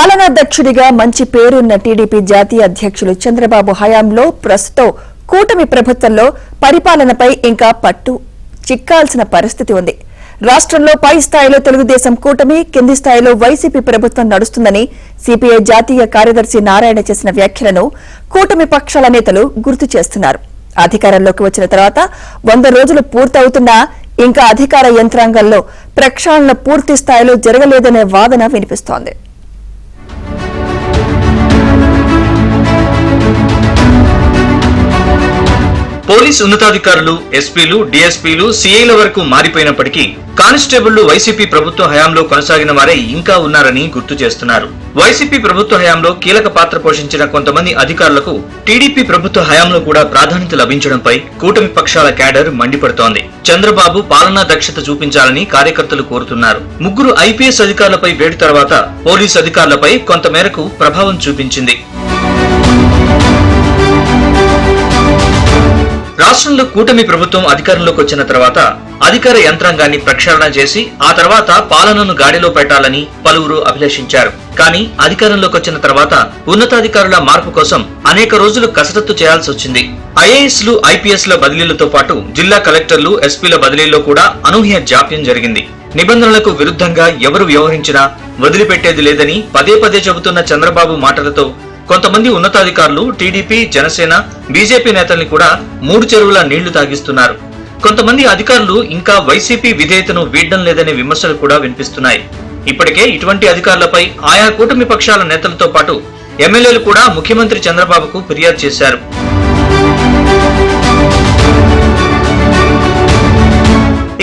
పాలనా దక్షుడిగా మంచి పేరున్న టీడీపీ జాతీయ అధ్యక్షులు చంద్రబాబు హయాంలో ప్రస్తుతం కూటమి ప్రభుత్వంలో పరిపాలనపై ఇంకా పట్టు చిక్కాల్సిన పరిస్థితి ఉంది. రాష్ట్రంలో పై స్థాయిలో తెలుగుదేశం కూటమి, కింది స్థాయిలో వైసీపీ ప్రభుత్వం నడుస్తుందని సిపిఐ జాతీయ కార్యదర్శి నారాయణ చేసిన వ్యాఖ్యలను కూటమి పక్షాల నేతలు గుర్తు చేస్తున్నారు. అధికారంలోకి వచ్చిన తర్వాత 100 రోజులు పూర్తవుతున్నా ఇంకా అధికార యంత్రాంగంలో ప్రక్షాళన పూర్తి స్థాయిలో జరగలేదనే వాదన వినిపిస్తోంది. పోలీస్ ఉన్నతాధికారులు, ఎస్పీలు, డీఎస్పీలు, సీఐల వరకు మారిపోయినప్పటికీ కానిస్టేబుళ్లు వైసీపీ ప్రభుత్వ హయాంలో కొనసాగిన వారే ఇంకా ఉన్నారని గుర్తు చేస్తున్నారు. వైసీపీ ప్రభుత్వ హయాంలో కీలక పాత్ర పోషించిన కొంతమంది అధికారులకు టీడీపీ ప్రభుత్వ హయాంలో కూడా ప్రాధాన్యత లభించడంపై కూటమి పక్షాల క్యాడర్ మండిపడుతోంది. చంద్రబాబు పాలనా దక్షత చూపించాలని కార్యకర్తలు కోరుతున్నారు. 3 ఐపీఎస్ అధికారులపై వేటు తర్వాత పోలీసు అధికారులపై కొంతమేరకు ప్రభావం చూపించింది. రాష్ట్రంలో కూటమి ప్రభుత్వం అధికారంలోకి వచ్చిన తర్వాత అధికార యంత్రాంగాన్ని ప్రక్షాళన చేసి ఆ తర్వాత పాలనను గాడిలో పెట్టాలని పలువురు అభిలషించారు. కానీ అధికారంలోకి వచ్చిన తర్వాత ఉన్నతాధికారుల మార్పు కోసం అనేక రోజులు కసరత్తు చేయాల్సి వచ్చింది. ఐఏఎస్లు, ఐపీఎస్ల బదిలీలతో పాటు జిల్లా కలెక్టర్లు, ఎస్పీల బదిలీల్లో కూడా అనూహ్య జాప్యం జరిగింది. నిబంధనలకు విరుద్ధంగా ఎవరు వ్యవహరించినా వదిలిపెట్టేది లేదని పదే పదే చెబుతున్న చంద్రబాబు మాటలతో కొంతమంది ఉన్నతాధికారులు టీడీపీ, జనసేన, బీజేపీ నేతల్ని కూడా 3 చెరువుల నీళ్లు తాగిస్తున్నారు. కొంతమంది అధికారులు ఇంకా వైసీపీ విధేయతను వీడడం లేదనే విమర్శలు కూడా వినిపిస్తున్నాయి. ఇప్పటికే ఇటువంటి అధికారులపై ఆయా కూటమి పక్షాల నేతలతో పాటు ఎమ్మెల్యేలు కూడా ముఖ్యమంత్రి చంద్రబాబుకు ఫిర్యాదు చేశారు.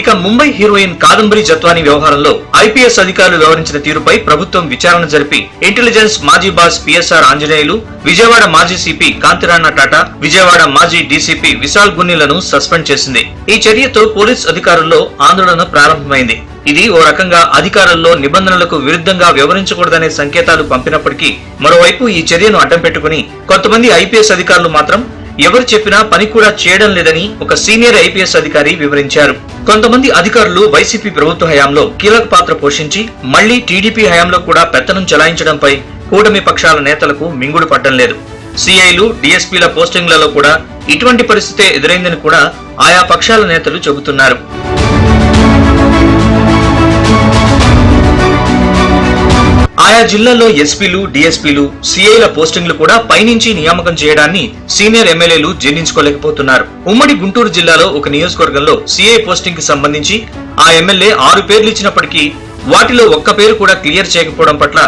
ఇక ముంబై హీరోయిన్ కాదంబరి జత్వానీ వ్యవహారంలో ఐపీఎస్ అధికారులు వ్యవహరించిన తీరుపై ప్రభుత్వం విచారణ జరిపి ఇంటెలిజెన్స్ మాజీ బాస్ పిఎస్ఆర్ ఆంజనేయులు, విజయవాడ మాజీ సిపి కాంతిరాణ టాటా, విజయవాడ మాజీ డీసీపీ విశాల్ గున్నిలను సస్పెండ్ చేసింది. ఈ చర్యతో పోలీస్ అధికారుల్లో ఆందోళన ప్రారంభమైంది. ఇది ఓ రకంగా అధికారుల్లో నిబంధనలకు విరుద్ధంగా వ్యవహరించకూడదనే సంకేతాలు పంపినప్పటికీ మరోవైపు ఈ చర్యను అడ్డం పెట్టుకుని కొంతమంది ఐపీఎస్ అధికారులు మాత్రం ఎవరు చెప్పినా పని కూడా చేయడం లేదని ఒక సీనియర్ ఐపీఎస్ అధికారి వివరించారు. కొంతమంది అధికారులు వైసీపీ ప్రభుత్వ హయాంలో కీలక పాత్ర పోషించి మళ్లీ టీడీపీ హయాంలో కూడా పెత్తనం చెలాయించడంపై కూటమి పక్షాల నేతలకు మింగుడు పడ్డం లేదు. సీఐలు, డీఎస్పీల పోస్టింగ్లలో కూడా ఇటువంటి పరిస్థితే ఎదురైందని కూడా ఆయా పక్షాల నేతలు చెబుతున్నారు. ఆయా జిల్లాల్లో ఎస్పీలు, డీఎస్పీలు, సీఐల పోస్టింగ్లు కూడా పైనుంచి నియామకం చేయడాన్ని సీనియర్ ఎమ్మెల్యేలు జీర్ణించుకోలేకపోతున్నారు. ఉమ్మడి గుంటూరు జిల్లాలో ఒక నియోజకవర్గంలో సీఐ పోస్టింగ్ కి సంబంధించి ఆ ఎమ్మెల్యే 6 పేర్లు ఇచ్చినప్పటికీ వాటిలో ఒక్క పేరు కూడా క్లియర్ చేయకపోవడం పట్ల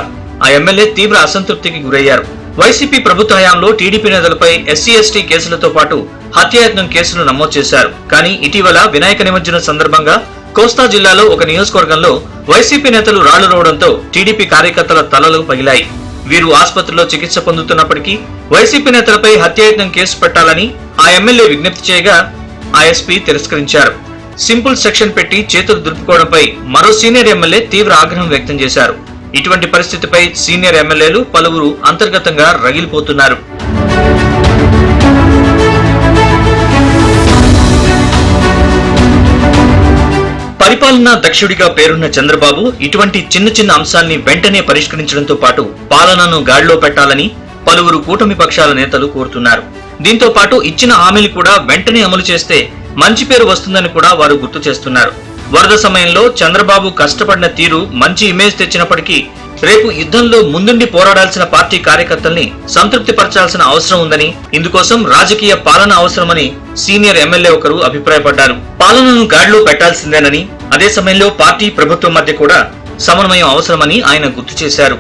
ఆ ఎమ్మెల్యే తీవ్ర అసంతృప్తికి గురయ్యారు. వైసీపీ ప్రభుత్వ హయాంలో టీడీపీ నేతలపై ఎస్సీ/ఎస్టీ కేసులతో పాటు హత్యాయత్నం కేసులు నమోదు చేశారు. కానీ ఇటీవల వినాయక నిమజ్జనం సందర్భంగా కోస్తా జిల్లాలో ఒక నియోజకవర్గంలో వైసీపీ నేతలు రాళ్లు రోవడంతో టీడీపీ కార్యకర్తల తలలు పగిలాయి. వీరు ఆసుపత్రిలో చికిత్స పొందుతున్నప్పటికీ వైసీపీ నేతలపై హత్యాయత్నం కేసు పెట్టాలని ఆ ఎమ్మెల్యే విజ్ఞప్తి చేయగా ఆ ఎస్పీ తిరస్కరించారు. సింపుల్ సెక్షన్ పెట్టి చేతులు దులుపుకోవడంపై మరో సీనియర్ ఎమ్మెల్యే తీవ్ర ఆగ్రహం వ్యక్తం చేశారు. ఇటువంటి పరిస్థితిపై సీనియర్ ఎమ్మెల్యేలు పలువురు అంతర్గతంగా రగిలిపోతున్నారు. పరిపాలనా దక్షుడిగా పేరున్న చంద్రబాబు ఇటువంటి చిన్న అంశాల్ని వెంటనే పరిష్కరించడంతో పాటు పాలనను గాడిలో పెట్టాలని పలువురు కూటమి పక్షాల నేతలు కోరుతున్నారు. దీంతో పాటు ఇచ్చిన హామీలు కూడా వెంటనే అమలు చేస్తే మంచి పేరు వస్తుందని కూడా వారు గుర్తు చేస్తున్నారు. వరద సమయంలో చంద్రబాబు కష్టపడిన తీరు మంచి ఇమేజ్ తెచ్చినప్పటికీ రేపు యుద్ధంలో ముందుండి పోరాడాల్సిన పార్టీ కార్యకర్తల్ని సంతృప్తి పరచాల్సిన అవసరం ఉందని, ఇందుకోసం రాజకీయ పాలన అవసరమని సీనియర్ ఎమ్మెల్యే ఒకరు అభిప్రాయపడ్డారు. పాలనను గాడిలో పెట్టాల్సిందేనని, అదే సమయంలో పార్టీ ప్రభుత్వం మధ్య కూడా సమన్వయం అవసరమని ఆయన గుర్తు చేశారు.